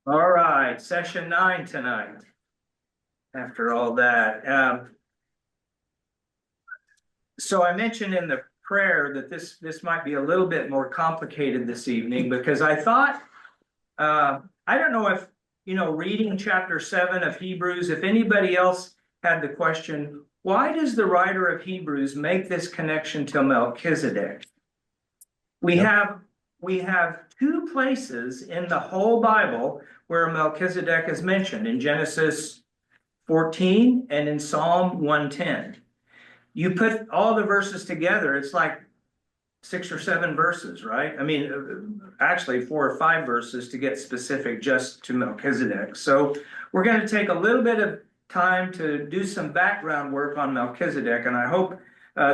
All right, session 9 tonight. After all that, so I mentioned in the prayer that this might be a little bit more complicated this evening because I thought I don't know if reading chapter 7 of Hebrews, if anybody else had the question, why does the writer of Hebrews make this connection to Melchizedek? We Yep. have we have two places in the whole Bible where Melchizedek is mentioned in Genesis 14 and in Psalm 110. You put all the verses together, it's like 6 or 7 verses, right? I mean, actually 4 or 5 verses to get specific just to Melchizedek. So we're going to take a little bit of time to do some background work on Melchizedek, and I hope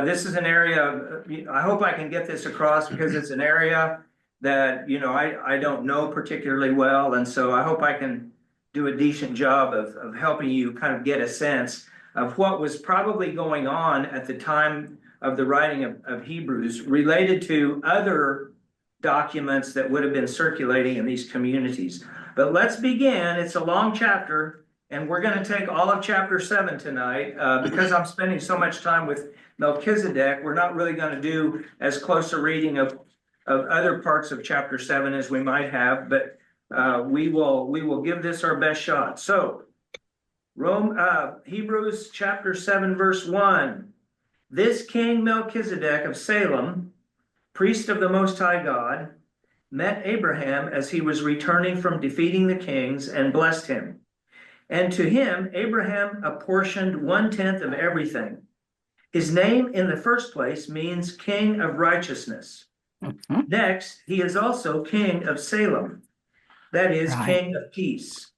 this is an area, I hope I can get this across because it's an area that, I don't know particularly well, and so I hope I can do a decent job of helping you kind of get a sense of what was probably going on at the time of the writing of Hebrews related to other documents that would have been circulating in these communities. But let's begin. It's a long chapter, and we're going to take all of chapter 7 tonight. Because I'm spending so much time with Melchizedek, we're not really going to do as close a reading of other parts of chapter 7 as we might have, but we will give this our best shot. So, Hebrews chapter 7, verse 1. This king Melchizedek of Salem, priest of the Most High God, met Abraham as he was returning from defeating the kings and blessed him. And to him, Abraham apportioned 1/10 of everything. His name in the first place means king of righteousness. Next, he is also king of Salem, that is, Right. king of peace.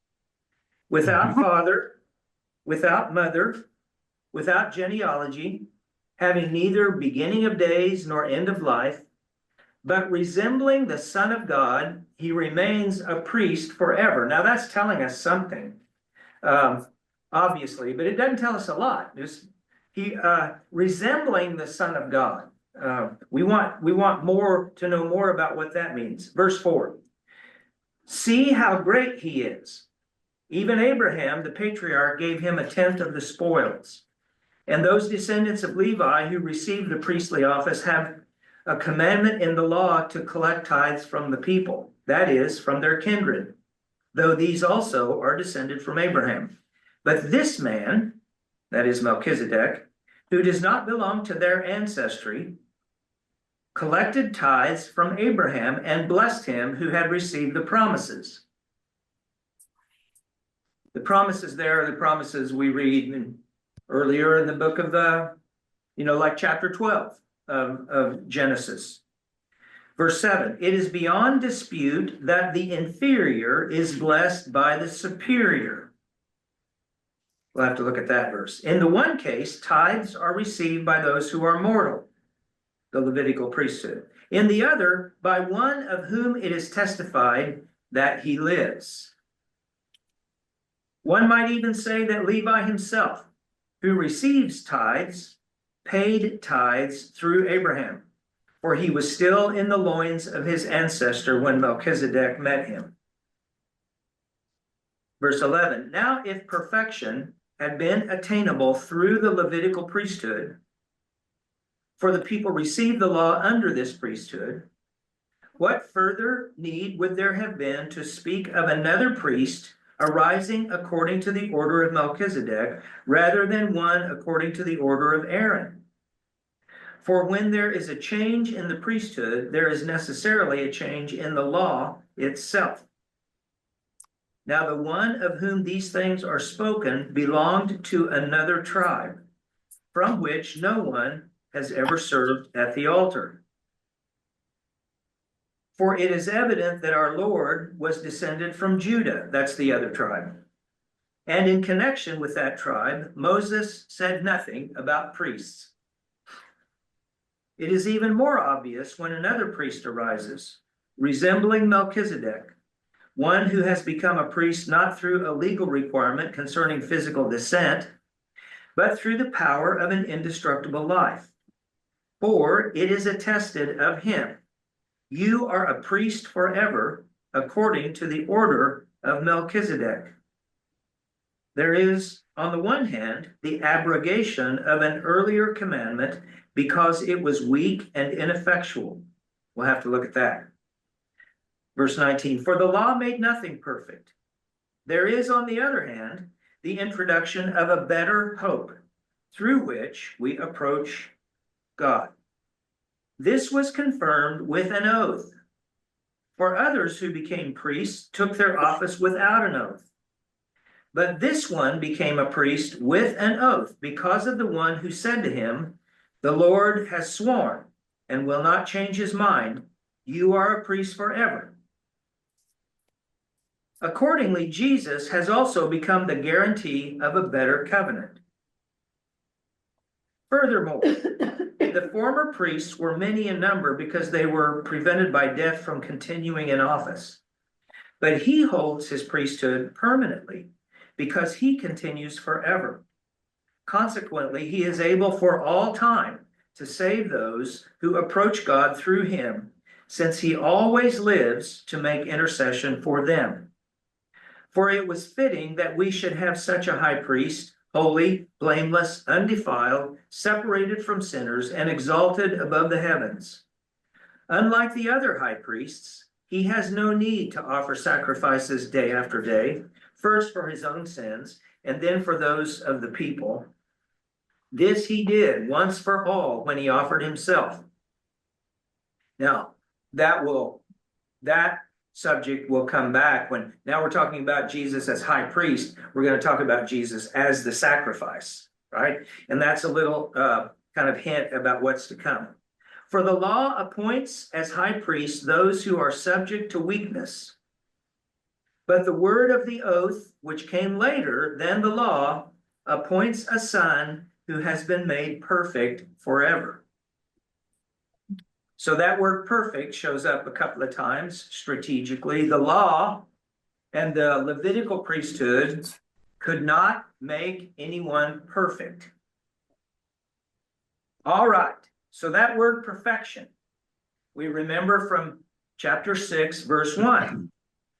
Without father, without mother, without genealogy, having neither beginning of days nor end of life, but resembling the Son of God, he remains a priest forever. Now that's telling us something, obviously, but it doesn't tell us a lot. He resembling the Son of God. We want more to know more about what that means. Verse 4. See how great he is. Even Abraham, the patriarch, gave him 1/10 of the spoils. And those descendants of Levi who received the priestly office have a commandment in the law to collect tithes from the people, that is, from their kindred, though these also are descended from Abraham. But this man, that is Melchizedek, who does not belong to their ancestry, collected tithes from Abraham and blessed him who had received the promises. The promises there are the promises we read earlier in the book of like chapter 12 of Genesis. Verse 7, it is beyond dispute that the inferior is blessed by the superior. We'll have to look at that verse. In the one case, tithes are received by those who are mortal, the Levitical priesthood. In the other, by one of whom it is testified that he lives. One might even say that Levi himself, who receives tithes, paid tithes through Abraham, for he was still in the loins of his ancestor when Melchizedek met him. Verse 11, now if perfection had been attainable through the Levitical priesthood, for the people received the law under this priesthood, what further need would there have been to speak of another priest arising according to the order of Melchizedek, rather than one according to the order of Aaron? For when there is a change in the priesthood, there is necessarily a change in the law itself. Now the one of whom these things are spoken belonged to another tribe, from which no one has ever served at the altar. For it is evident that our Lord was descended from Judah, that's the other tribe. And in connection with that tribe, Moses said nothing about priests. It is even more obvious when another priest arises, resembling Melchizedek, one who has become a priest not through a legal requirement concerning physical descent, but through the power of an indestructible life. For it is attested of him, you are a priest forever, according to the order of Melchizedek. There is, on the one hand, the abrogation of an earlier commandment because it was weak and ineffectual. We'll have to look at that. Verse 19, for the law made nothing perfect. There is, on the other hand, the introduction of a better hope through which we approach God. This was confirmed with an oath. For others who became priests took their office without an oath. But this one became a priest with an oath because of the one who said to him, the Lord has sworn and will not change his mind. You are a priest forever. Accordingly, Jesus has also become the guarantee of a better covenant. Furthermore, the former priests were many in number because they were prevented by death from continuing in office. But he holds his priesthood permanently because he continues forever. Consequently, he is able for all time to save those who approach God through him, since he always lives to make intercession for them. For it was fitting that we should have such a high priest, holy, blameless, undefiled, separated from sinners, and exalted above the heavens. Unlike the other high priests, he has no need to offer sacrifices day after day, first for his own sins, and then for those of the people. This he did once for all when he offered himself. Now, that subject will come back when, now we're talking about Jesus as high priest. We're going to talk about Jesus as the sacrifice, right? And that's a little kind of hint about what's to come. For the law appoints as high priests those who are subject to weakness. But the word of the oath, which came later than the law, appoints a son who has been made perfect forever. So that word perfect shows up a couple of times strategically. The law and the Levitical priesthood could not make anyone perfect. All right, so that word perfection, we remember from chapter 6, verse 1.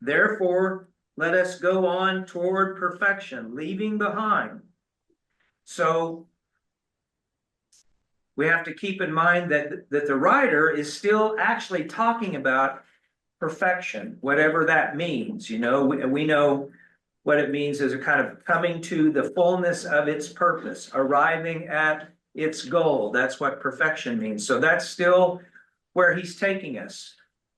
Therefore, let us go on toward perfection, leaving behind. So we have to keep in mind that the writer is still actually talking about perfection, whatever that means. You know, we know what it means as a kind of coming to the fullness of its purpose, arriving at its goal. That's what perfection means. So that's still where he's taking us.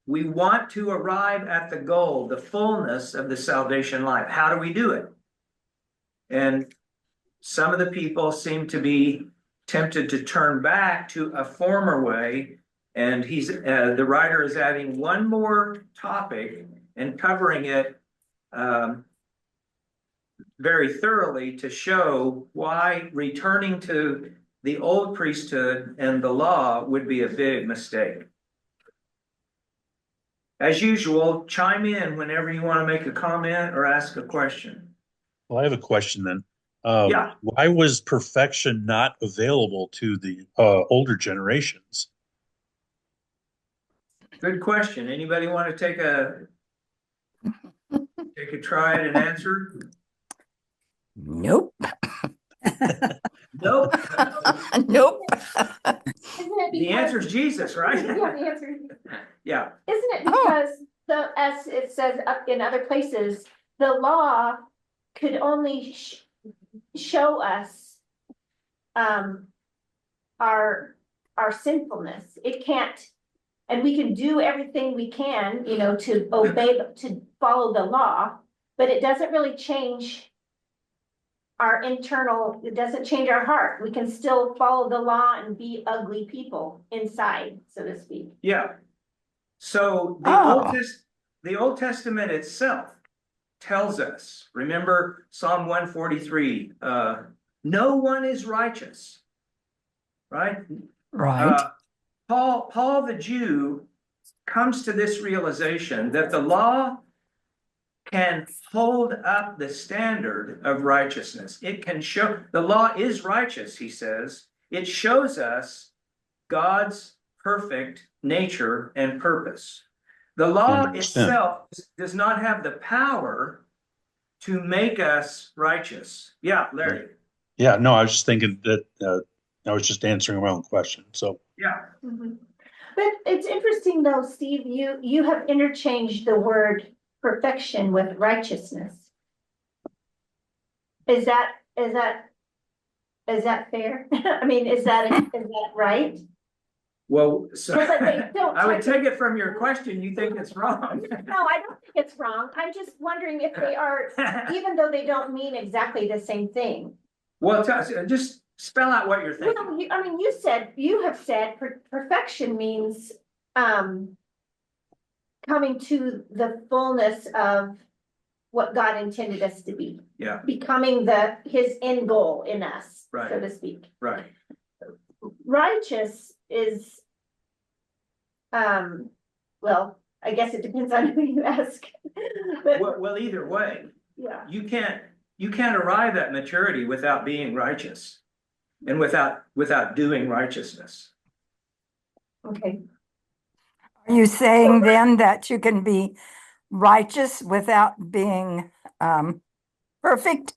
We want to arrive at the goal, the fullness of the salvation life. How do we do it? And some of the people seem to be tempted to turn back to a former way, and the writer is adding one more topic and covering it very thoroughly to show why returning to the old priesthood and the law would be a big mistake. As usual, chime in whenever you want to make a comment or ask a question. Well, I have a question then. Yeah. Why was perfection not available to the older generations? Good question. Anybody want to take a try at an answer? Nope. Nope. Nope. The answer is Jesus, right? Yeah, the answer. Yeah. Isn't it because as it says up in other places, the law could only show us our sinfulness. It can't, and we can do everything we can, you know, to obey, to follow the law, but it doesn't really change our internal, it doesn't change our heart. We can still follow the law and be ugly people inside, so to speak. Yeah. So the Old Testament itself tells us, remember Psalm 143, no one is righteous, right? Right. Paul the Jew comes to this realization that the law can hold up the standard of righteousness. It can show, the law is righteous, he says. It shows us God's perfect nature and purpose. The law 100%. itself does not have the power to make us righteous. Yeah, Larry. Yeah, no, I was just thinking that, I was just answering my own question, so. Yeah. Mhm. But it's interesting though, Steve, you have interchanged the word perfection with righteousness. Is that fair? I mean, is that right? Well, so Because they don't I would type take it from your question, you think it's wrong. No, I don't think it's wrong. I'm just wondering if they are, even though they don't mean exactly the same thing. Well, just spell out what you're thinking. Well, I mean, you have said perfection means, coming to the fullness of what God intended us to be. Yeah, Becoming his end goal in us, Right. so to speak. right. Righteous is, well, I guess it depends on who you ask. But, Well, either way, yeah, you can't arrive at maturity without being righteous and without doing righteousness. okay. Are you saying then that you can be righteous without being perfect?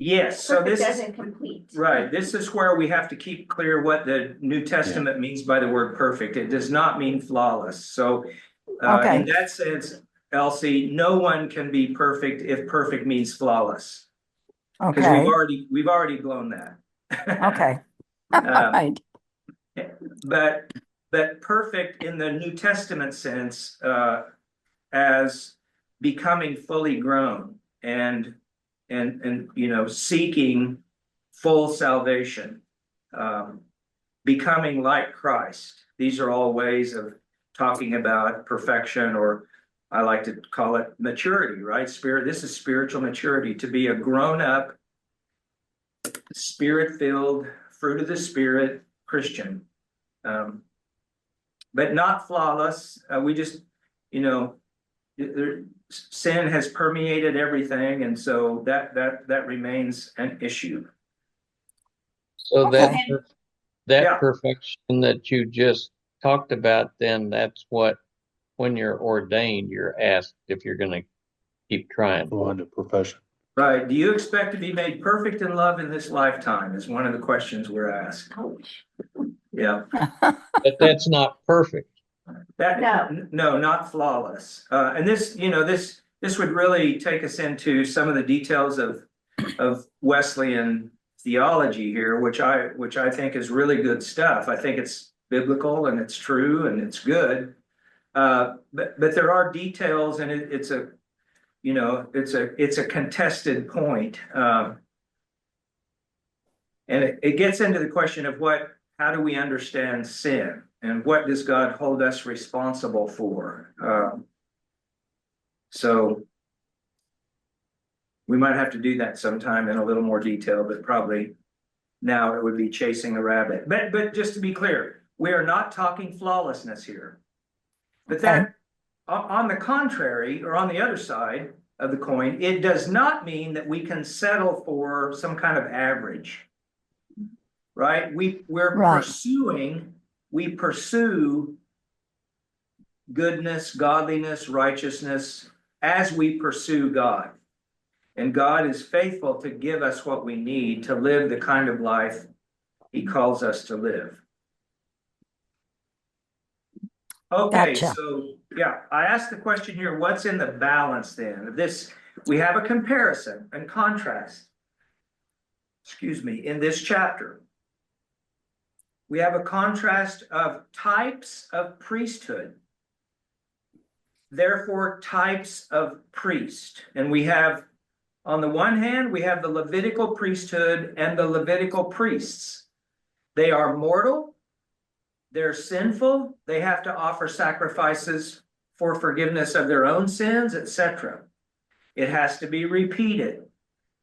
Yes, so Perfect this as is, in complete. right, this is where we have to keep clear what the New Testament means by the word perfect. It does not mean flawless. So Okay. in that sense, Elsie, no one can be perfect if perfect means flawless. Because Okay, we've already blown that. okay. Um, Right. But perfect in the New Testament sense, as becoming fully grown and seeking full salvation, becoming like Christ. These are all ways of talking about perfection, or I like to call it maturity, right? This is spiritual maturity, to be a grown up, spirit-filled, fruit of the Spirit Christian. But not flawless. We just, sin has permeated everything, and so that remains an issue. So Okay. that Yeah. perfection that you just talked about, then that's what, when you're ordained, you're asked if you're going to keep trying Go for. on to profession. Right. Do you expect to be made perfect in love in this lifetime is one of the questions we're asked. Ouch. Yeah. But that's not perfect. No, not flawless. And this would really take us into some of the details of Wesleyan theology here, which I think is really good stuff. I think it's biblical and it's true and it's good. But there are details, and it's a contested point. And it gets into the question of how do we understand sin, and what does God hold us responsible for? So we might have to do that sometime in a little more detail, but probably now it would be chasing a rabbit. But just to be clear, we are not talking flawlessness here. But that, on the contrary, or on the other side of the coin, it does not mean that we can settle for some kind of average. Right? We're Right. we pursue goodness, godliness, righteousness as we pursue God. And God is faithful to give us what we need to live the kind of life He calls us to live. Okay, Gotcha. so yeah, I asked the question here, what's in the balance then? We have a comparison and contrast, in this chapter. We have a contrast of types of priesthood, therefore types of priest. And we have, on the one hand, we have the Levitical priesthood and the Levitical priests. They are mortal, they're sinful, they have to offer sacrifices for forgiveness of their own sins, etc. It has to be repeated.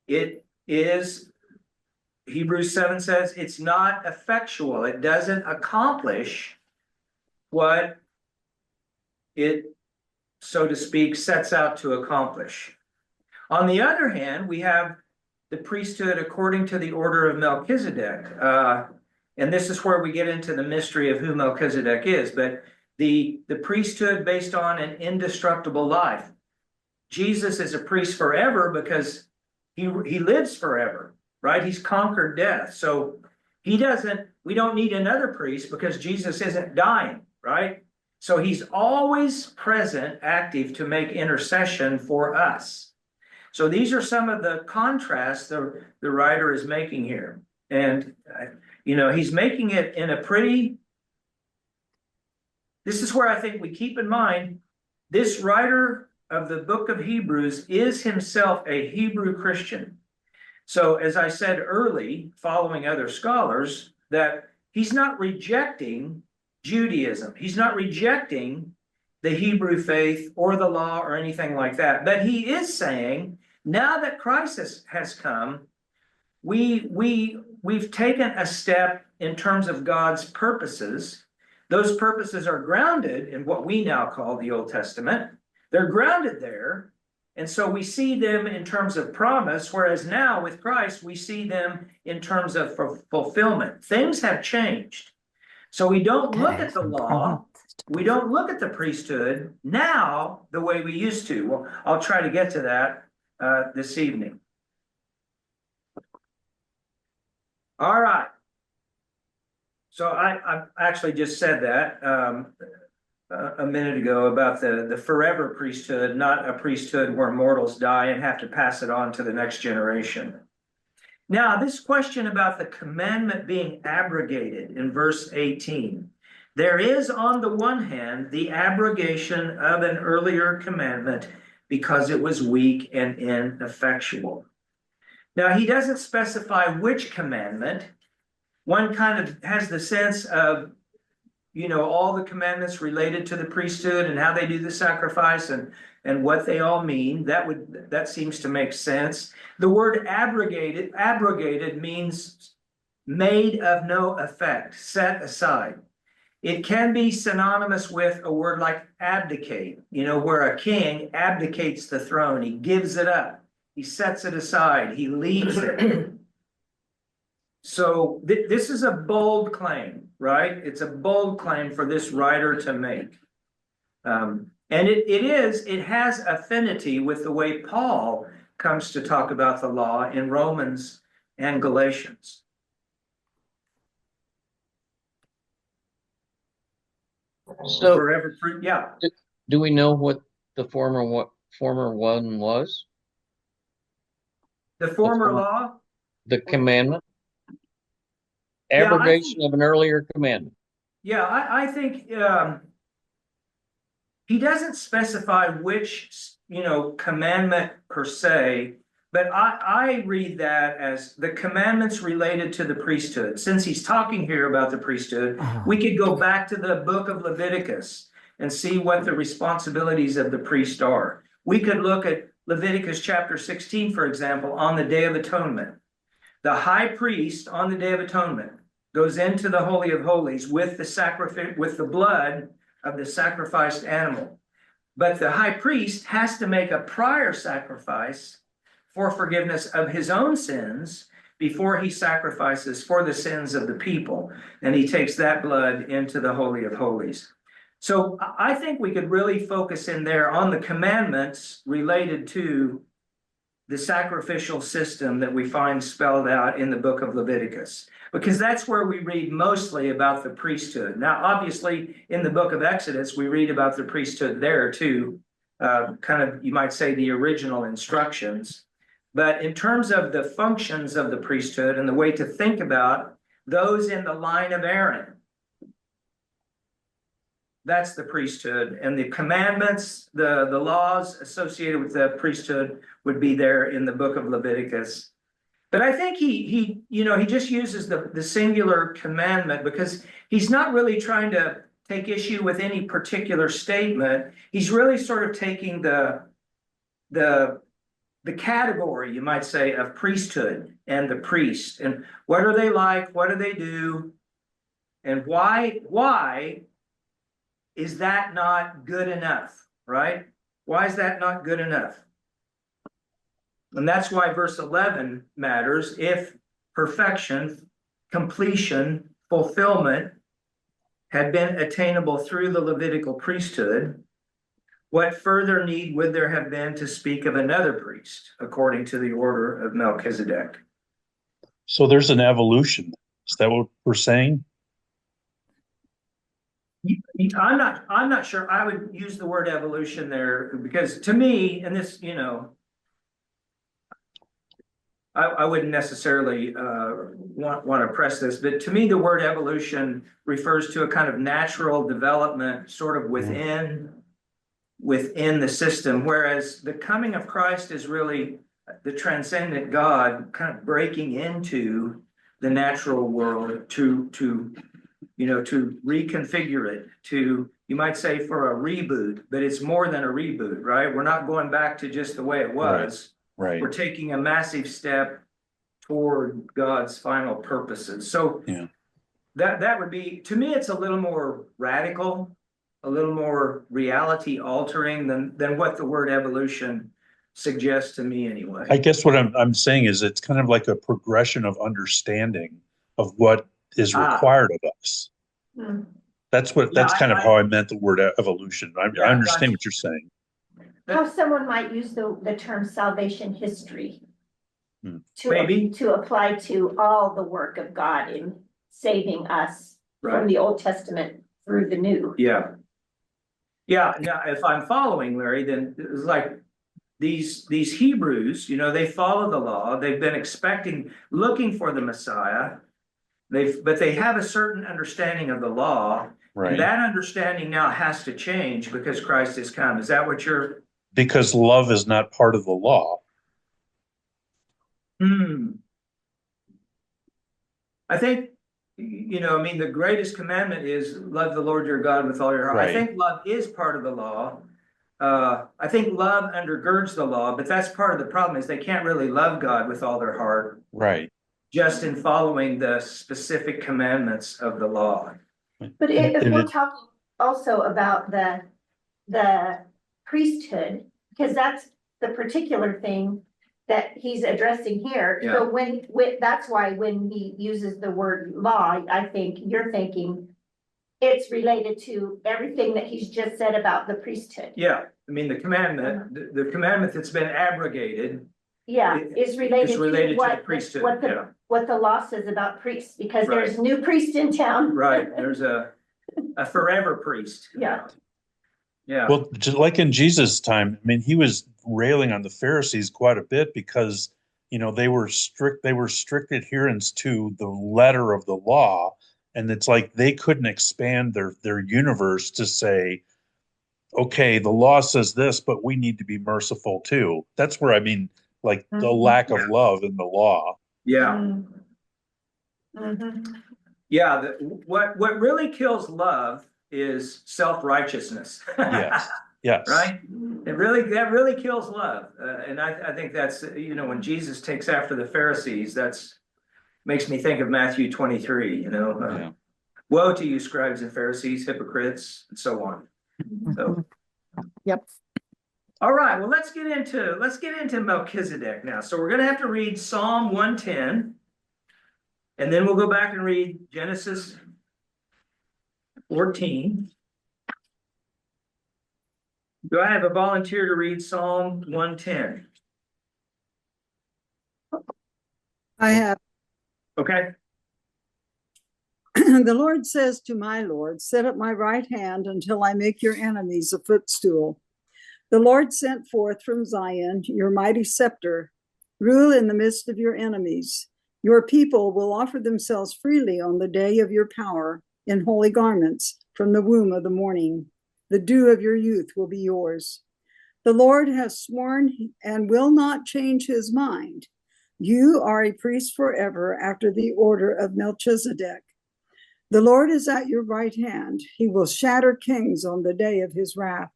It is, Hebrews 7 says, it's not effectual. It doesn't accomplish what it, so to speak, sets out to accomplish. On the other hand, we have the priesthood according to the order of Melchizedek. And this is where we get into the mystery of who Melchizedek is, but the priesthood based on an indestructible life. Jesus is a priest forever because he lives forever, right? He's conquered death. So we don't need another priest because Jesus isn't dying, right? So he's always present, active to make intercession for us. So these are some of the contrasts the writer is making here. And, he's making it in a this is where I think we keep in mind, this writer of the book of Hebrews is himself a Hebrew Christian. So as I said early, following other scholars, that he's not rejecting Judaism. He's not rejecting the Hebrew faith or the law or anything like that. But he is saying, now that Christ has come, we've taken a step in terms of God's purposes. Those purposes are grounded in what we now call the Old Testament. They're grounded there. And so we see them in terms of promise, whereas now with Christ, we see them in terms of fulfillment. Things have changed. So we don't look at the law, we don't look at the priesthood now the way we used to. Well, I'll try to get to that this evening. All right. So I actually just said that a minute ago about the forever priesthood, not a priesthood where mortals die and have to pass it on to the next generation. Now, this question about the commandment being abrogated in verse 18. There is, on the one hand, the abrogation of an earlier commandment because it was weak and ineffectual. Now, he doesn't specify which commandment. One kind of has the sense of, all the commandments related to the priesthood and how they do the sacrifice and what they all mean. That seems to make sense. The word abrogated means made of no effect, set aside. It can be synonymous with a word like abdicate, where a king abdicates the throne. He gives it up. He sets it aside. He leaves it. So this is a bold claim, right? It's a bold claim for this writer to make. And it has affinity with the way Paul comes to talk about the law in Romans and Galatians. So, yeah. do we know what the former one was? The former law? The commandment? Yeah, Abrogation of an earlier commandment. Yeah, I think he doesn't specify which, commandment per se, but I read that as the commandments related to the priesthood. Since he's talking here about the priesthood, we could go back to the book of Leviticus and see what the responsibilities of the priest are. We could look at Leviticus chapter 16, for example, on the Day of Atonement. The high priest on the Day of Atonement goes into the Holy of Holies with the blood of the sacrificed animal. But the high priest has to make a prior sacrifice for forgiveness of his own sins before he sacrifices for the sins of the people. And he takes that blood into the Holy of Holies. So I think we could really focus in there on the commandments related to the sacrificial system that we find spelled out in the book of Leviticus, because that's where we read mostly about the priesthood. Now, obviously, in the book of Exodus, we read about the priesthood there too, kind of, you might say, the original instructions. But in terms of the functions of the priesthood and the way to think about those in the line of Aaron, that's the priesthood, and the commandments, the laws associated with the priesthood would be there in the book of Leviticus. But I think he just uses the singular commandment because he's not really trying to take issue with any particular statement. He's really sort of taking the category, you might say, of priesthood and the priest, and what are they like, what do they do, and why is that not good enough, right? Why is that not good enough? And that's why verse 11 matters. If perfection, completion, fulfillment had been attainable through the Levitical priesthood, what further need would there have been to speak of another priest according to the order of Melchizedek? So there's an evolution. Is that what we're saying? I'm not sure I would use the word evolution there, because to me, and this, I wouldn't necessarily want to press this, but to me, the word evolution refers to a kind of natural development sort of within the system, whereas the coming of Christ is really the transcendent God kind of breaking into the natural world to reconfigure it, you might say, for a reboot, but it's more than a reboot, right? We're not going back to just the way it was. Right. We're taking a massive step toward God's final purposes. So Yeah. that would be, to me, it's a little more radical, a little more reality altering than what the word evolution suggests to me anyway. I guess what I'm saying is it's kind of like a progression of understanding of what is required of us. Hmm. That's kind of how I meant the word evolution. I understand what you're saying. How someone might use the term salvation history Maybe. to apply to all the work of God in saving us from the Old Testament through the New. Yeah. Now, if I'm following, Larry, then it's like these Hebrews, they follow the law. They've been looking for the Messiah. But they have a certain understanding of the law. Right. And that understanding now has to change because Christ has come. Is that what you're? Because love is not part of the law. I think, the greatest commandment is love the Lord your God with all your heart. Right. I think love is part of the law. I think love undergirds the law, but that's part of the problem is they can't really love God with all their heart. Right. Just in following the specific commandments of the law. But if we're talking also about the priesthood, because that's the particular thing that he's addressing here. Yeah. So when that's why when he uses the word law, I think you're thinking it's related to everything that he's just said about the priesthood. Yeah, the commandment, the commandment that's been abrogated. Yeah, is related to the priesthood. What the law says about priests, because there's a new priest in town. Right, there's a forever priest. Yeah. Yeah. Well, just like in Jesus' time, he was railing on the Pharisees quite a bit because, they were strict adherents to the letter of the law. And it's like they couldn't expand their universe to say, okay, the law says this, but we need to be merciful too. That's where the lack of love in the law. Yeah. Yeah, what really kills love is self-righteousness. Yes. Right? That really kills love. And I think that's, when Jesus takes after the Pharisees, makes me think of Matthew 23, Woe to you, scribes and Pharisees, hypocrites, and so on. So. Yep. All right, well, let's get into Melchizedek now. So we're going to have to read Psalm 110, and then we'll go back and read Genesis 14. Do I have a volunteer to read Psalm 110? I have. Okay. The Lord says to my Lord, set at my right hand until I make your enemies a footstool. The Lord sent forth from Zion your mighty scepter. Rule in the midst of your enemies. Your people will offer themselves freely on the day of your power in holy garments from the womb of the morning. The dew of your youth will be yours. The Lord has sworn and will not change his mind. You are a priest forever after the order of Melchizedek. The Lord is at your right hand. He will shatter kings on the day of his wrath.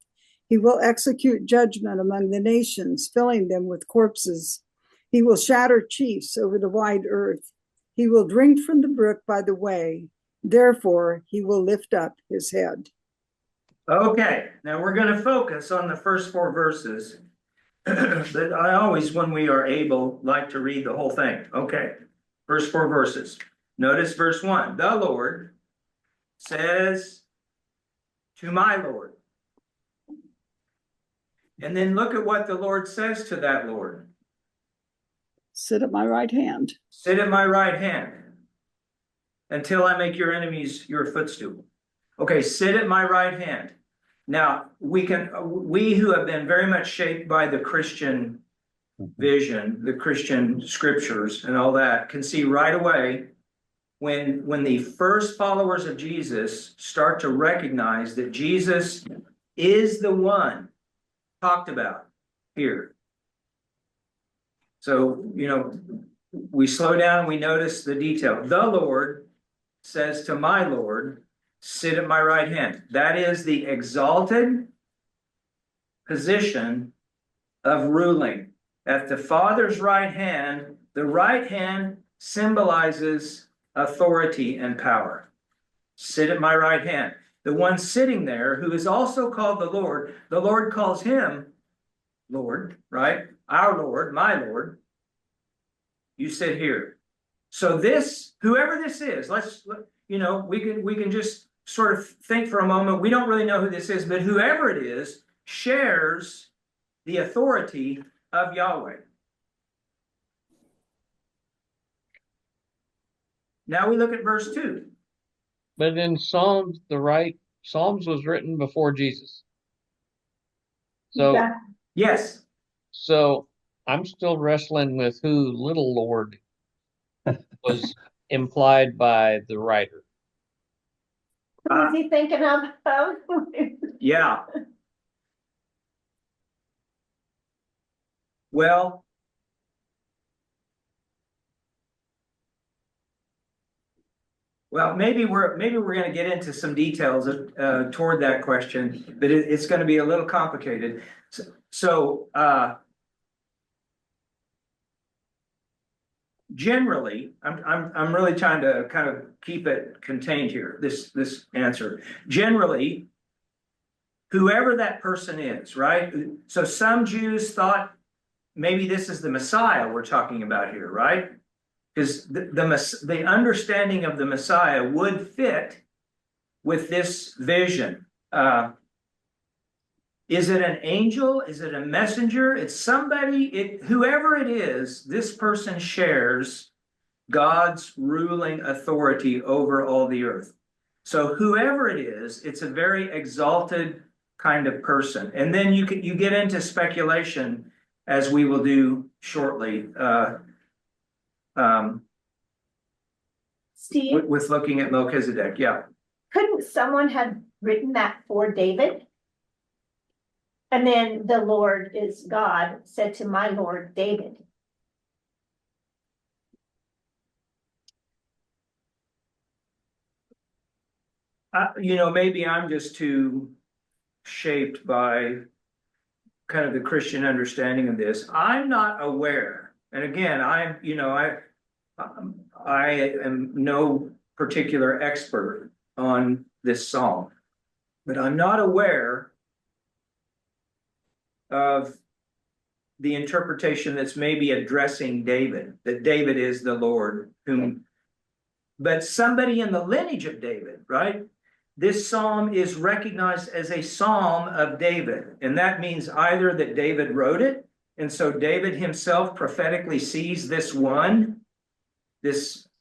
He will execute judgment among the nations, filling them with corpses. He will shatter chiefs over the wide earth. He will drink from the brook by the way. Therefore, he will lift up his head. Okay, now we're going to focus on the first 4 verses. But I always, when we are able, like to read the whole thing. Okay, first 4 verses. Notice verse 1. The Lord says to my Lord. And then look at what the Lord says to that Lord. Sit at my right hand. Sit at my right hand until I make your enemies your footstool. Okay, sit at my right hand. Now, we who have been very much shaped by the Christian vision, the Christian scriptures and all that, can see right away when the first followers of Jesus start to recognize that Jesus is the one talked about here. So, we slow down and we notice the detail. The Lord says to my Lord, sit at my right hand. That is the exalted position of ruling. At the Father's right hand, the right hand symbolizes authority and power. Sit at my right hand. The one sitting there, who is also called the Lord calls him Lord, right? Our Lord, my Lord. You sit here. So this, whoever this is, we can just sort of think for a moment. We don't really know who this is, but whoever it is shares the authority of Yahweh. Now we look at verse 2. But in Psalms was written before Jesus. So Yeah. Yes. So I'm still wrestling with who little Lord was implied by the writer. Who was he thinking of? Yeah. Well, maybe we're going to get into some details toward that question, but it's going to be a little complicated. So generally, I'm really trying to kind of keep it contained here. This answer. Generally, whoever that person is, right? So some Jews thought maybe this is the Messiah we're talking about here, right? Because the understanding of the Messiah would fit with this vision. Is it an angel? Is it a messenger? It's somebody, whoever it is, this person shares God's ruling authority over all the earth. So whoever it is, it's a very exalted kind of person. And then you get into speculation, as we will do shortly, Steve, with looking at Melchizedek. Yeah. couldn't someone have written that for David? And then the Lord is God said to my Lord David. Maybe I'm just too shaped by kind of the Christian understanding of this. I'm not aware, and again, I am no particular expert on this psalm, but I'm not aware of the interpretation that's maybe addressing David, that David is the Lord but somebody in the lineage of David, right? This psalm is recognized as a psalm of David. And that means either that David wrote it, and so David himself prophetically sees this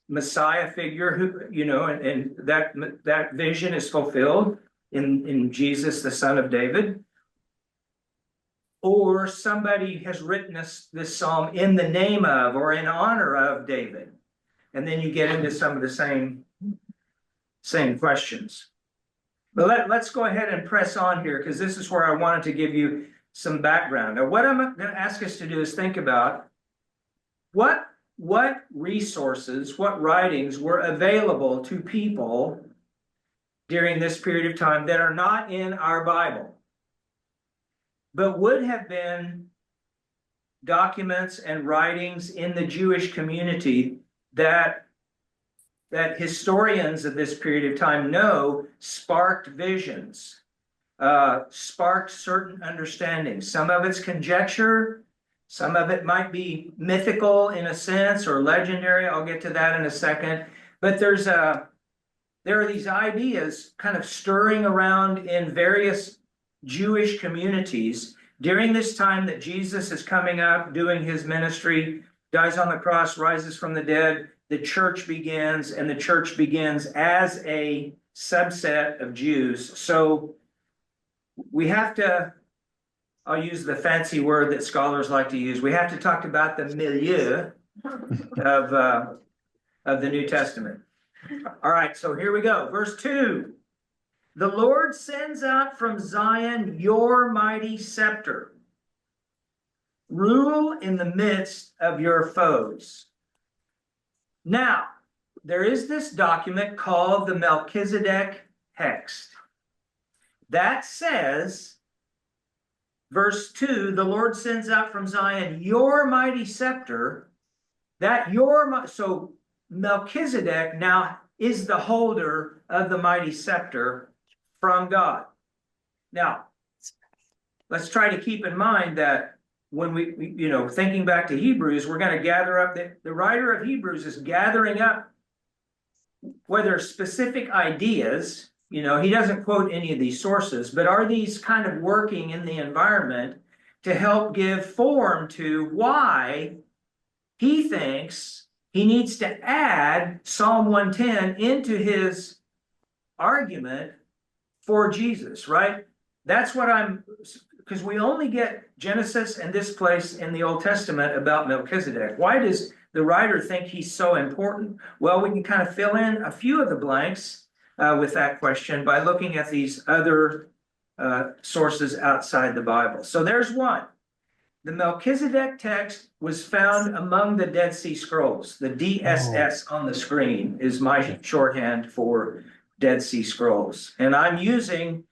Messiah figure who, and that vision is fulfilled in Jesus, the son of David. Or somebody has written this psalm in the name of or in honor of David. And then you get into some of the same questions. But let's go ahead and press on here, because this is where I wanted to give you some background. Now, what I'm going to ask us to do is think about what resources, what writings were available to people during this period of time that are not in our Bible, but would have been documents and writings in the Jewish community that historians of this period of time know sparked visions, sparked certain understandings. Some of it's conjecture, some of it might be mythical in a sense or legendary. I'll get to that in a second. But there are these ideas kind of stirring around in various Jewish communities during this time that Jesus is coming up, doing his ministry, dies on the cross, rises from the dead. The church begins, and the church begins as a subset of Jews. So we have to, I'll use the fancy word that scholars like to use. We have to talk about the milieu of the New Testament. All right, so here we go. Verse 2. The Lord sends out from Zion your mighty scepter. Rule in the midst of your foes. Now, there is this document called the Melchizedek text that says, verse 2, the Lord sends out from Zion your mighty scepter. So Melchizedek now is the holder of the mighty scepter from God. Now, let's try to keep in mind that when we thinking back to Hebrews, we're going to gather up, the writer of Hebrews is gathering up whether specific ideas, he doesn't quote any of these sources, but are these kind of working in the environment to help give form to why he thinks he needs to add Psalm 110 into his argument for Jesus, right? That's what because we only get Genesis and this place in the Old Testament about Melchizedek. Why does the writer think he's so important? Well, we can kind of fill in a few of the blanks with that question by looking at these other sources outside the Bible. So there's one. The Melchizedek text was found among the Dead Sea Scrolls. The DSS on the screen is my shorthand for Dead Sea Scrolls. And I'm using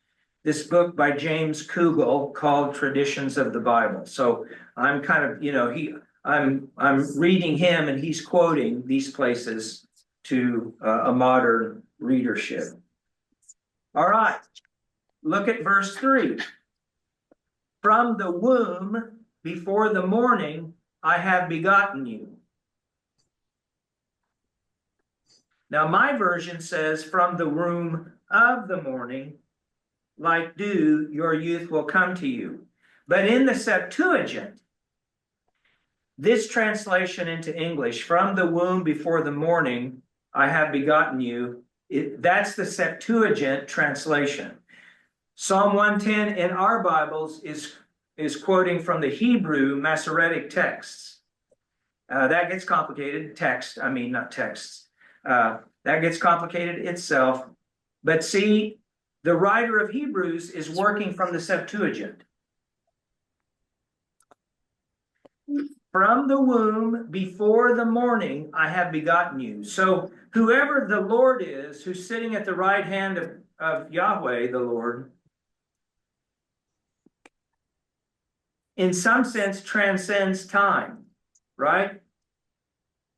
this book by James Kugel called Traditions of the Bible. So I'm kind of, I'm reading him and he's quoting these places to a modern readership. All right, look at verse 3. From the womb before the morning, I have begotten you. Now my version says from the womb of the morning, like dew, your youth will come to you. But in the Septuagint, this translation into English, from the womb before the morning, I have begotten you, that's the Septuagint translation. Psalm 110 in our Bibles is quoting from the Hebrew Masoretic texts. That gets complicated, not texts. That gets complicated itself. But see, the writer of Hebrews is working from the Septuagint. From the womb before the morning, I have begotten you. So whoever the Lord is, who's sitting at the right hand of Yahweh, the Lord, in some sense transcends time, right?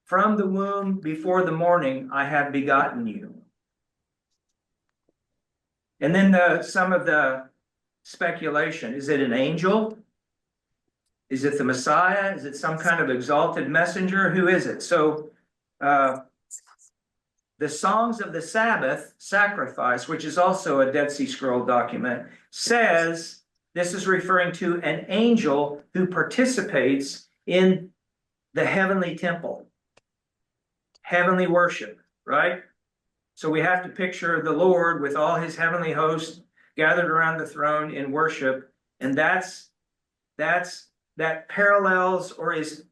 From the womb before the morning, I have begotten you. And then some of the speculation. Is it an angel? Is it the Messiah? Is it some kind of exalted messenger? Who is it? So the Songs of the Sabbath sacrifice, which is also a Dead Sea Scroll document, says this is referring to an angel who participates in the heavenly temple, heavenly worship, right? So we have to picture the Lord with all his heavenly hosts gathered around the throne in worship, and that parallels or is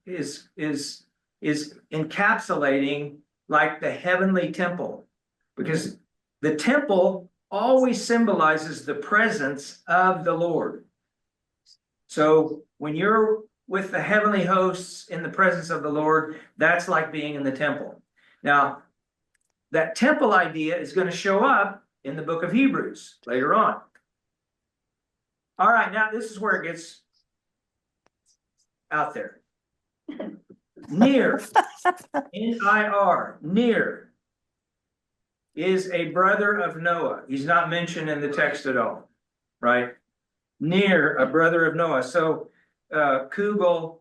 encapsulating like the heavenly temple, because the temple always symbolizes the presence of the Lord. So when you're with the heavenly hosts in the presence of the Lord, that's like being in the temple. Now, that temple idea is going to show up in the book of Hebrews later on. All right, now this is where it gets out there. Near, N-I-R, near, is a brother of Noah. He's not mentioned in the text at all, right? Near, a brother of Noah. So Kugel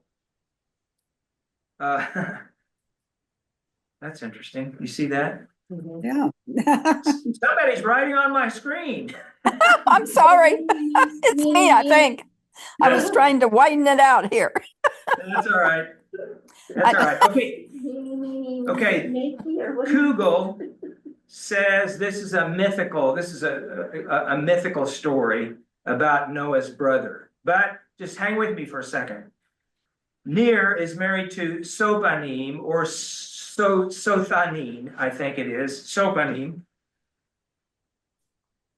That's interesting. You see that? Yeah. Somebody's writing on my screen. I'm sorry. It's me, I think. I was trying to widen it out here. That's all right. That's all right. Okay. Okay. Kugel says this is a mythical story about Noah's brother. But just hang with me for a second. Ner is married to Sopanim or Sothanim, I think it is, Sopanim.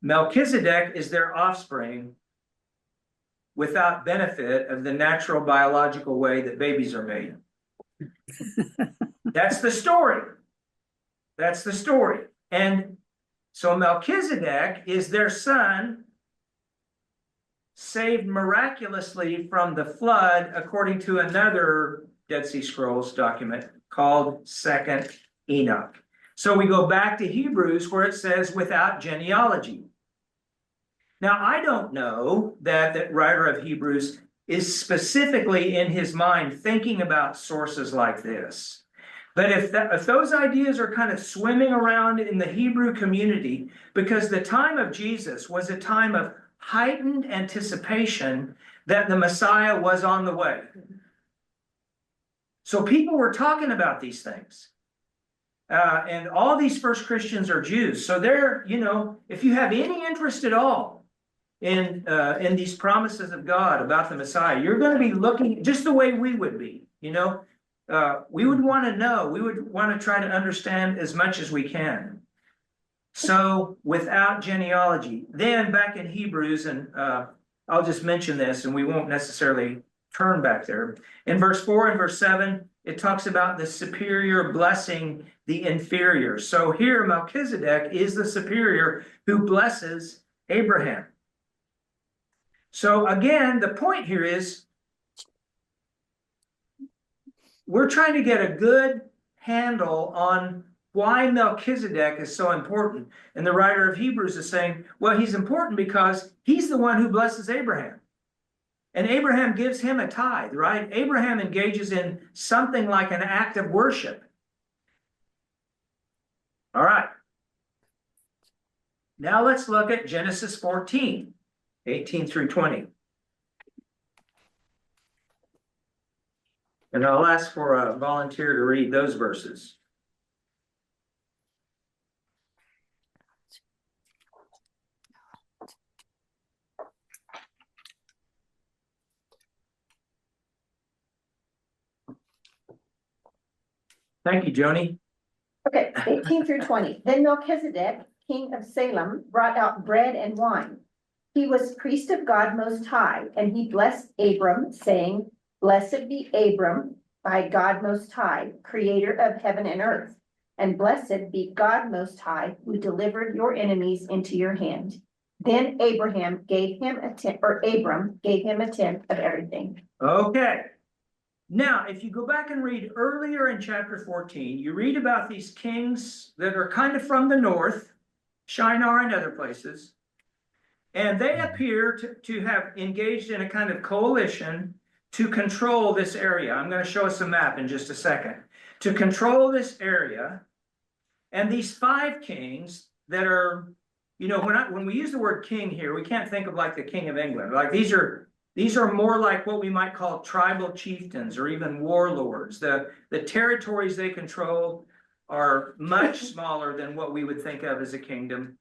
Melchizedek is their offspring without benefit of the natural biological way that babies are made. That's the story. That's the story. And so Melchizedek is their son, saved miraculously from the flood, according to another Dead Sea Scrolls document called Second Enoch. So we go back to Hebrews where it says without genealogy. Now, I don't know that the writer of Hebrews is specifically in his mind thinking about sources like this. But if those ideas are kind of swimming around in the Hebrew community, because the time of Jesus was a time of heightened anticipation that the Messiah was on the way. So people were talking about these things. And all these first Christians are Jews. So they're, if you have any interest at all in these promises of God about the Messiah, you're going to be looking just the way we would be, we would want to know, we would want to try to understand as much as we can. So without genealogy, then back in Hebrews, and I'll just mention this and we won't necessarily turn back there. In verse 4 and verse 7, it talks about the superior blessing the inferior. So here Melchizedek is the superior who blesses Abraham. So again, the point here is we're trying to get a good handle on why Melchizedek is so important. And the writer of Hebrews is saying, well, he's important because he's the one who blesses Abraham. And Abraham gives him a tithe, right? Abraham engages in something like an act of worship. All right. Now let's look at Genesis 14, 18 through 20. And I'll ask for a volunteer to read those verses. Thank you, Joni. Okay, 18 through 20. Then Melchizedek, king of Salem, brought out bread and wine. He was priest of God Most High, and he blessed Abram, saying, Blessed be Abram by God Most High, creator of heaven and earth. And blessed be God Most High, who delivered your enemies into your hand. Then Abram gave him a tenth of everything. Okay. Now, if you go back and read earlier in chapter 14, you read about these kings that are kind of from the north, Shinar and other places, and they appear to have engaged in a kind of coalition to control this area. I'm going to show us a map in just a second. To control this area, and these 5 kings that are, when we use the word king here, we can't think of like the King of England. Like these are more like what we might call tribal chieftains or even warlords. The territories they control are much smaller than what we would think of as a kingdom.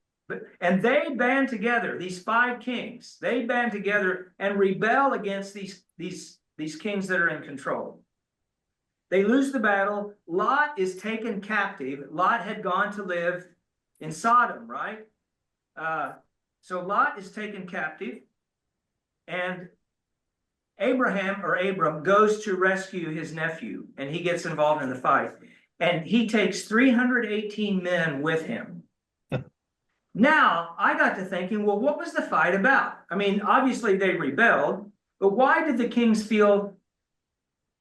And they band together, these 5 kings, they band together and rebel against these kings that are in control. They lose the battle. Lot is taken captive. Lot had gone to live in Sodom, right? So Lot is taken captive, and Abram goes to rescue his nephew, and he gets involved in the fight. And he takes 318 men with him. Now, I got to thinking, well, what was the fight about? I mean, obviously they rebelled, but why did the kings feel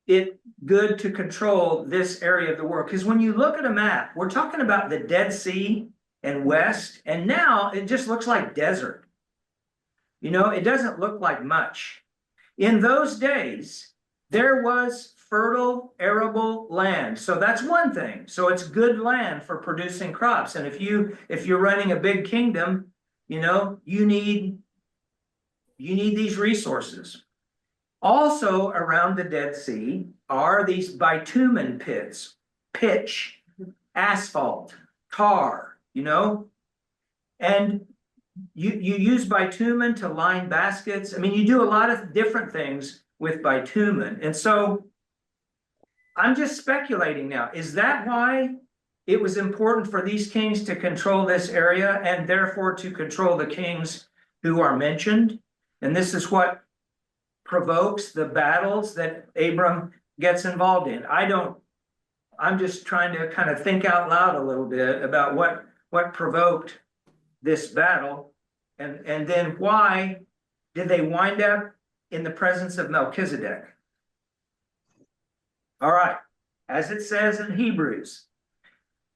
it good to control this area of the world? Because when you look at a map, we're talking about the Dead Sea and west, and now it just looks like desert. It doesn't look like much. In those days, there was fertile, arable land. So that's one thing. So it's good land for producing crops. And if you're running a big kingdom, you know, you need these resources. Also around the Dead Sea are these bitumen pits, pitch, asphalt, tar, you know, and you use bitumen to line baskets. I mean, you do a lot of different things with bitumen. And so I'm just speculating now. Is that why it was important for these kings to control this area and therefore to control the kings who are mentioned? And this is what provokes the battles that Abram gets involved in. I'm just trying to kind of think out loud a little bit about what provoked this battle, and then why did they wind up in the presence of Melchizedek? All right, as it says in Hebrews,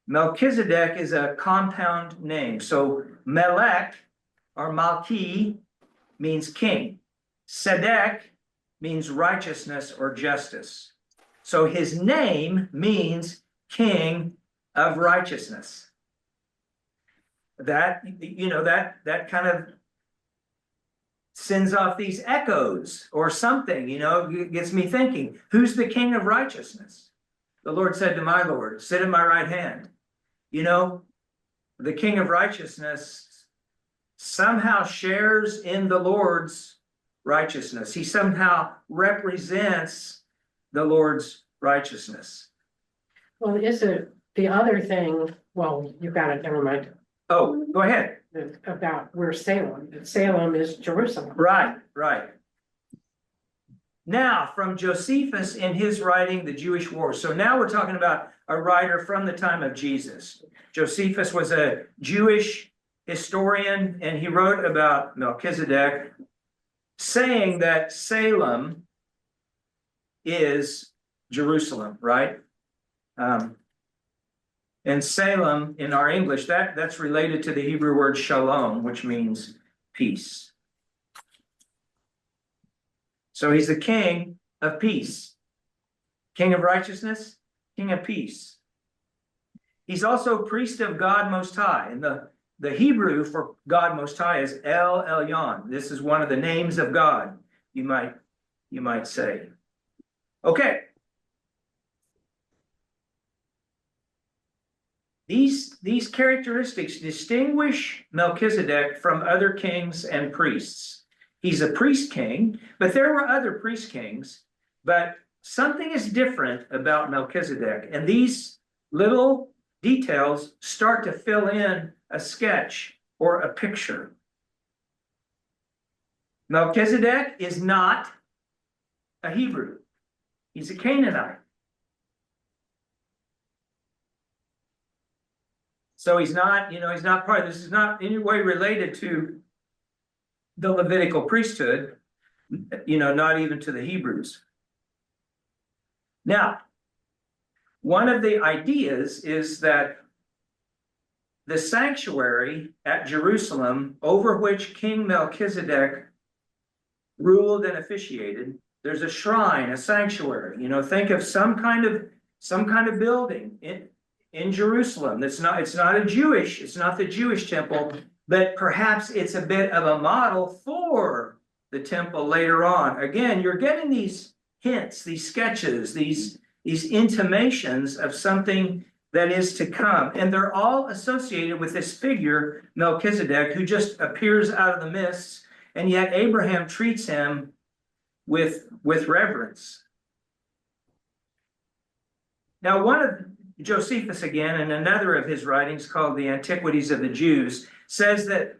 Melchizedek is a compound name. So Melech or Malki means king. Sedek means righteousness or justice. So his name means king of righteousness. That, you know, that kind of sends off these echoes or something, you know, gets me thinking, who's the king of righteousness? The Lord said to my Lord, sit at my right hand. You know, the king of righteousness somehow shares in the Lord's righteousness. He somehow represents the Lord's righteousness. Well, is it the other thing? Well, you got it, never mind. Oh, go ahead. About where Salem is Jerusalem. Right. Now, from Josephus in his writing, The Jewish War. So now we're talking about a writer from the time of Jesus. Josephus was a Jewish historian, and he wrote about Melchizedek, saying that Salem is Jerusalem, right? And Salem in our English, that's related to the Hebrew word shalom, which means peace. So he's the king of peace, king of righteousness, king of peace. He's also priest of God Most High. And the Hebrew for God Most High is El Elyon. This is one of the names of God, you might say. Okay. These characteristics distinguish Melchizedek from other kings and priests. He's a priest king, but there were other priest kings, but something is different about Melchizedek, and these little details start to fill in a sketch or a picture. Melchizedek is not a Hebrew. He's a Canaanite. So he's not, he's not part of this. Is not in any way related to the Levitical priesthood, not even to the Hebrews. Now, one of the ideas is that the sanctuary at Jerusalem, over which King Melchizedek ruled and officiated, there's a shrine, a sanctuary. Think of some kind of building in Jerusalem. It's not the Jewish temple, but perhaps it's a bit of a model for the temple later on. Again, you're getting these hints, these sketches, these intimations of something that is to come. And they're all associated with this figure, Melchizedek, who just appears out of the mists, and yet Abraham treats him with reverence. Now, one of Josephus again, in another of his writings called The Antiquities of the Jews, says that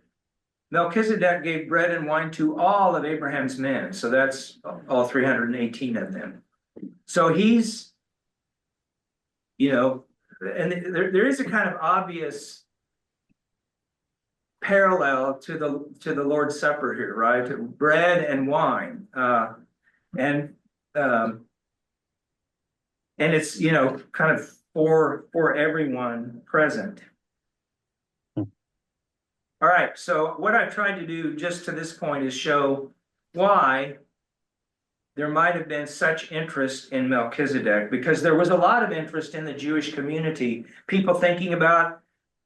Melchizedek gave bread and wine to all of Abraham's men. So that's all 318 of them. So he's, and there is a kind of obvious parallel to the Lord's Supper here, right? Bread and wine. And it's, kind of for everyone present. All right, so what I've tried to do just to this point is show why there might have been such interest in Melchizedek, because there was a lot of interest in the Jewish community, people thinking about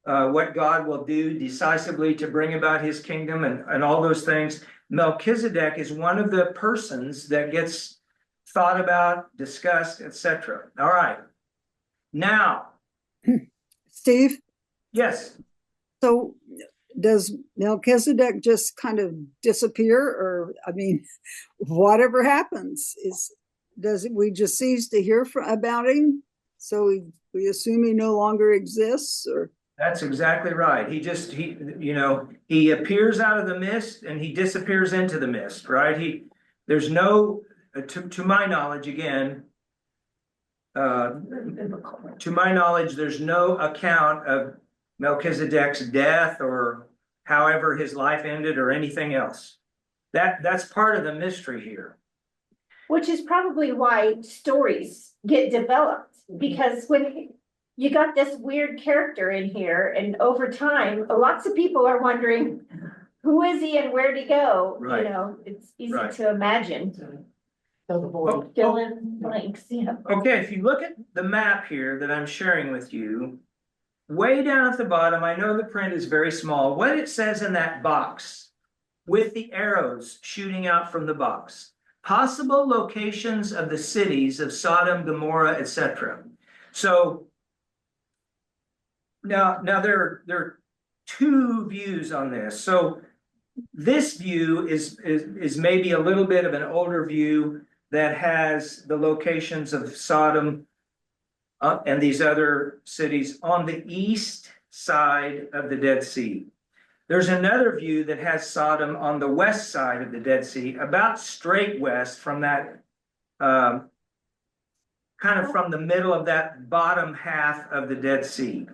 what God will do decisively to bring about his kingdom and all those things. Melchizedek is one of the persons that gets thought about, discussed, etc. All right. Now, Steve, yes, so does Melchizedek just kind of disappear, or I mean, whatever happens we just cease to hear about him? So we assume he no longer exists, or? that's exactly right. He appears out of the mist and he disappears into the mist, right? There's no, to my knowledge, again, to my knowledge, there's no account of Melchizedek's death or however his life ended or anything else. That's part of the mystery here. Which is probably why stories get developed, because when you got this weird character in here, and over time, lots of people are wondering, who is he and where'd he go? Right. You know, it's easy Right. to imagine. So the void. Fill in blanks, yeah. Okay, if you look at the map here that I'm sharing with you, way down at the bottom, I know the print is very small, what it says in that box with the arrows shooting out from the box: possible locations of the cities of Sodom, Gomorrah, etc. So now there are two views on this. So this view is maybe a little bit of an older view that has the locations of Sodom and these other cities on the east side of the Dead Sea. There's another view that has Sodom on the west side of the Dead Sea, about straight west from that, kind of from the middle of that bottom half of the Dead Sea.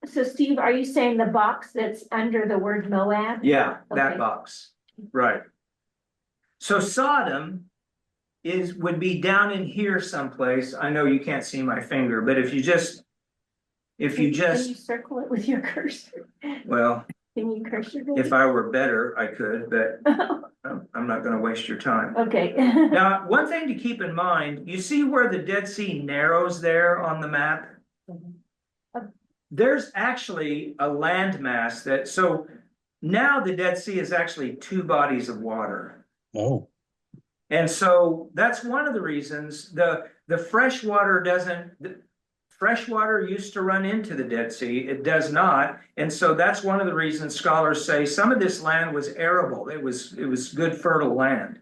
So Steve, are you saying the box that's under the word Moab? Yeah, that Okay. box, right. So Sodom would be down in here someplace. I know you can't see my finger, but if you just, Can you circle it with your cursor? well, Can you cursor it? if I were better, I could, but I'm not gonna waste your time. Okay. Now, one thing to keep in mind, you see where the Dead Sea narrows there on the map? There's actually a landmass so now the Dead Sea is actually two bodies of water. Oh, And so that's one of the reasons the fresh water fresh water used to run into the Dead Sea. It does not. And so that's one of the reasons scholars say some of this land was arable. It was good fertile land,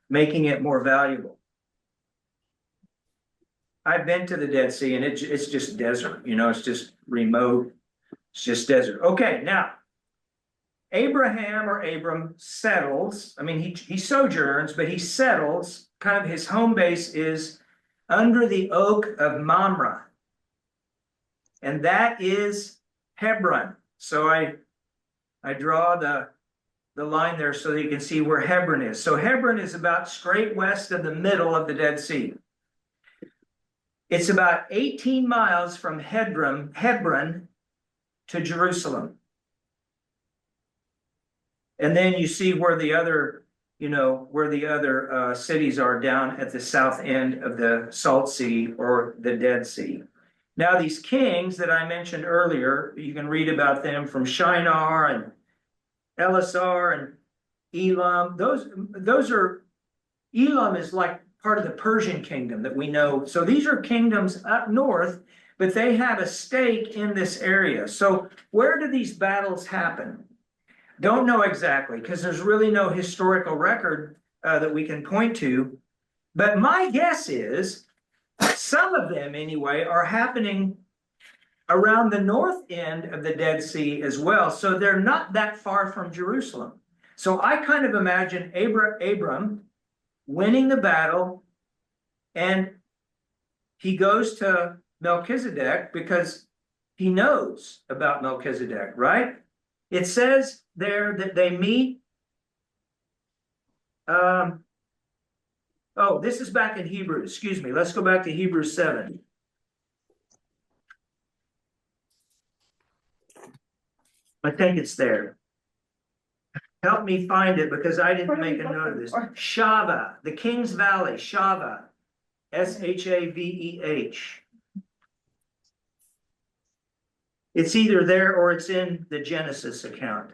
making it more valuable. I've been to the Dead Sea and it's just desert, it's just remote. It's just desert. Okay, now Abraham or Abram settles. I mean, he sojourns, but he settles. Kind of his home base is under the oak of Mamre, and that is Hebron. So I draw the line there so that you can see where Hebron is. So Hebron is about straight west of the middle of the Dead Sea. It's about 18 miles from Hebron to Jerusalem. And then you see where the other, cities are down at the south end of the Salt Sea or the Dead Sea. Now, these kings that I mentioned earlier, you can read about them from Shinar and Elisar and Elam. Elam is like part of the Persian kingdom that we know. So these are kingdoms up north, but they have a stake in this area. So where do these battles happen? Don't know exactly, because there's really no historical record that we can point to. But my guess is some of them, anyway, are happening around the north end of the Dead Sea as well. So they're not that far from Jerusalem. So I kind of imagine Abram winning the battle, and he goes to Melchizedek because he knows about Melchizedek, right? It says there that they meet. This is back in Hebrews. Excuse me. Let's go back to Hebrews 7. I think it's there. help me find it because I What didn't are we make a note of looking this. for? Shava, the King's Valley, Shava, Shaveh. It's either there or it's in the Genesis account.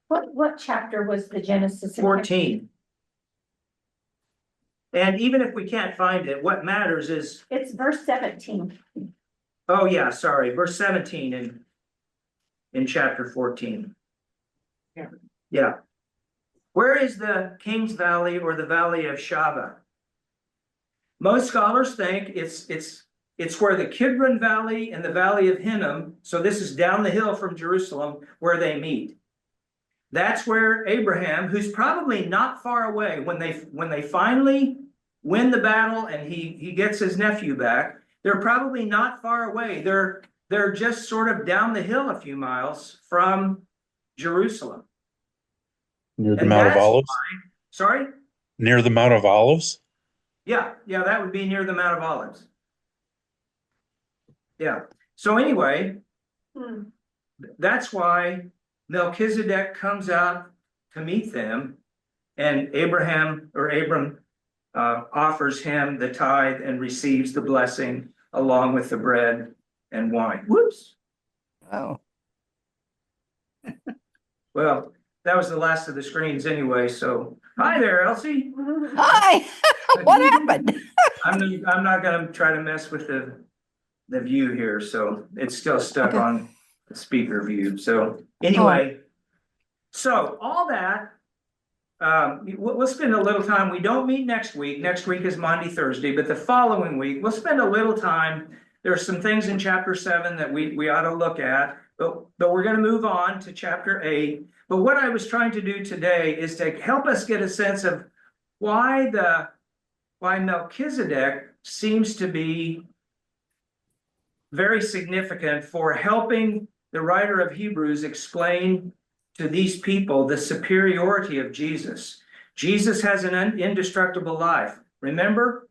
What chapter was the Genesis? account? 14. And even if we can't find it, what matters is, It's verse 17. oh yeah, sorry, verse 17 in chapter 14. Yeah. Yeah. Where is the King's Valley or the Valley of Shava? Most scholars think it's where the Kidron Valley and the Valley of Hinnom, so this is down the hill from Jerusalem, where they meet. That's where Abraham, who's probably not far away, when they finally win the battle and he gets his nephew back, they're probably not far away. They're just sort of down the hill a few miles from Jerusalem. Near the And Mount of that's Olives? why, sorry? Near the Mount of Olives? Yeah, that would be near the Mount of Olives. Yeah, so anyway, Hmm. that's why Melchizedek comes out to meet them, and Abram offers him the tithe and receives the blessing along with the bread and wine. Whoops. Oh, Well, that was the last of the screens anyway, so hi there, Elsie. hi, what happened? I'm not gonna try to mess with the view here, so it's still stuck Okay. on the speaker view. So anyway, so all that, we'll spend a little time. We don't meet next week. Next week is Monday, Thursday, but the following week, we'll spend a little time. There are some things in chapter 7 that we ought to look at, but we're going to move on to chapter 8. But what I was trying to do today is to help us get a sense of why Melchizedek seems to be very significant for helping the writer of Hebrews explain to these people the superiority of Jesus. Jesus has an indestructible life. Remember?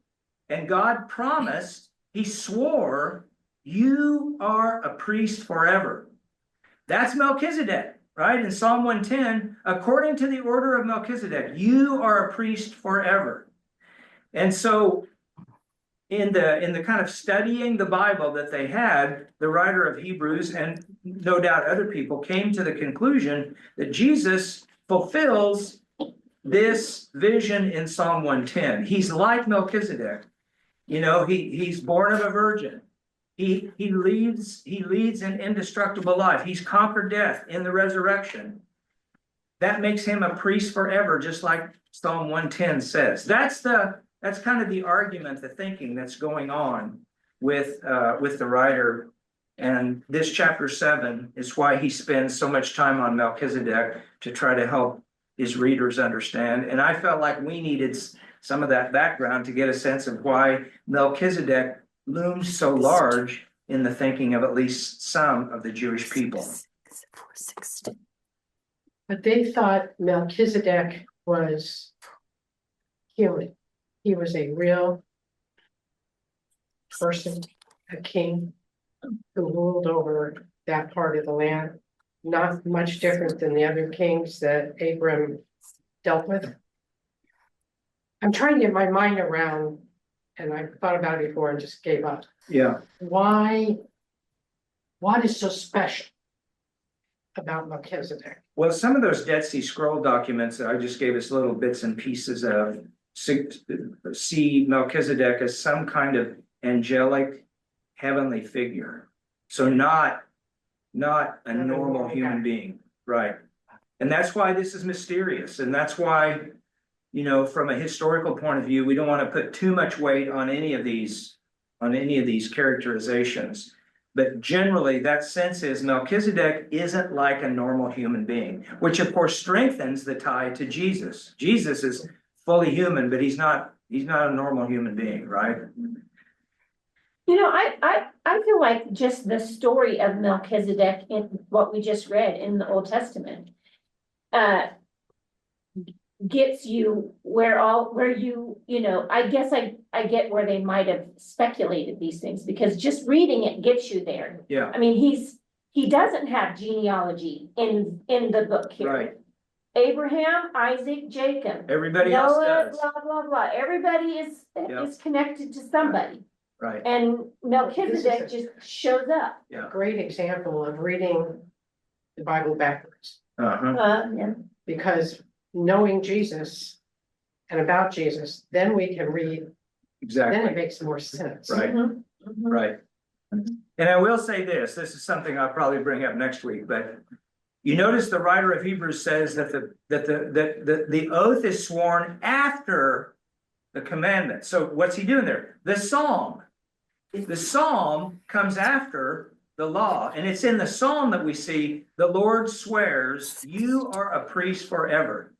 And God promised, he swore, you are a priest forever. That's Melchizedek, right? In Psalm 110, according to the order of Melchizedek, you are a priest forever. And so in the kind of studying the Bible that they had, the writer of Hebrews and no doubt other people came to the conclusion that Jesus fulfills this vision in Psalm 110. He's like Melchizedek. You know, he's born of a virgin. He leads an indestructible life. He's conquered death in the resurrection. That makes him a priest forever, just like Psalm 110 says. That's kind of the argument, the thinking that's going on with the writer. And this chapter 7 is why he spends so much time on Melchizedek to try to help his readers understand. And I felt like we needed some of that background to get a sense of why Melchizedek looms so large in the thinking of at least some of the Jewish people. But they thought Melchizedek was human. He was a real person, a king who ruled over that part of the land. Not much different than the other kings that Abram dealt with. I'm trying to get my mind around, and I've thought about it before and just gave up. Yeah. What is so special about Melchizedek? Well, some of those Dead Sea Scroll documents that I just gave us little bits and pieces of see Melchizedek as some kind of angelic heavenly figure. So not a normal human being, right? And that's why this is mysterious. And that's why, you know, from a historical point of view, we don't want to put too much weight on any of these characterizations. But generally, that sense is Melchizedek isn't like a normal human being, which of course strengthens the tie to Jesus. Jesus is fully human, but he's not a normal human being, right? You know, I feel like just the story of Melchizedek in what we just read in the Old Testament gets you where you know, I guess I get where they might have speculated these things, because just reading it gets you there. Yeah. I mean, he doesn't have genealogy in the book here. Right. Abraham, Isaac, Jacob. Everybody else Noah, does, blah, blah, blah. Everybody Yeah. is connected to somebody. right, And Melchizedek This is just shows up. yeah. Great example of reading the Bible backwards, Yeah. because knowing Jesus and about Jesus, then we can read, then it Exactly, makes more sense. Right. Mhm, mhm. right. And I will say this is something I'll probably bring up next week, but you notice the writer of Hebrews says that the oath is sworn after the commandment. So what's he doing there? The psalm comes after the law, and it's in the psalm that we see the Lord swears, you are a priest forever,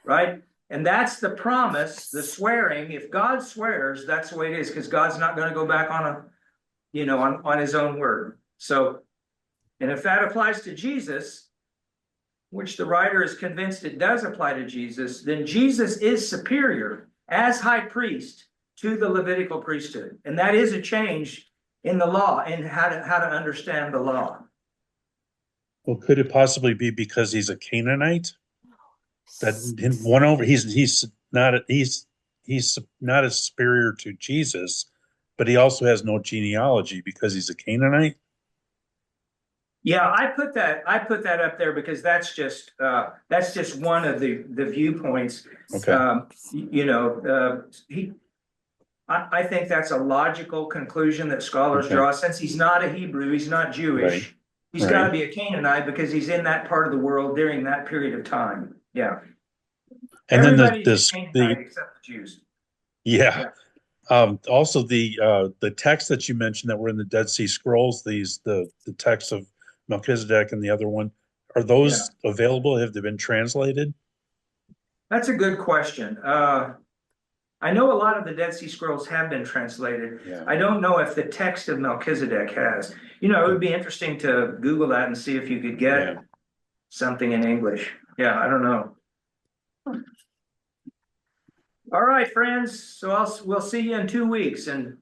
right? And that's the promise, the swearing. If God swears, that's the way it is, because God's not going to go back on on his own word. So, and if that applies to Jesus, which the writer is convinced it does apply to Jesus, then Jesus is superior as high priest to the Levitical priesthood. And that is a change in the law and how to understand the law. Well, could it possibly be because he's a Canaanite? That one over he's not as superior to Jesus, but he also has no genealogy because he's a Canaanite. Yeah, I put that up there because that's just one of the viewpoints. Okay. I think that's a logical conclusion that scholars Okay. draw. Since he's not a Hebrew, he's not Jewish. Right. He's got to be a Canaanite because he's in that part of the world during that period of time. Yeah. And then Everybody's a Canaanite except the Jews. yeah. Also the texts that you mentioned that were in the Dead Sea Scrolls, the texts of Melchizedek and the other one, are those available? Have they been translated? That's a good question. I know a lot of the Dead Sea Scrolls have been translated. Yeah. I don't know if the text of Melchizedek has. It would be interesting to Google that and see if you could get something in English. Yeah, I don't know. All right, friends. So we'll see you in 2 weeks, and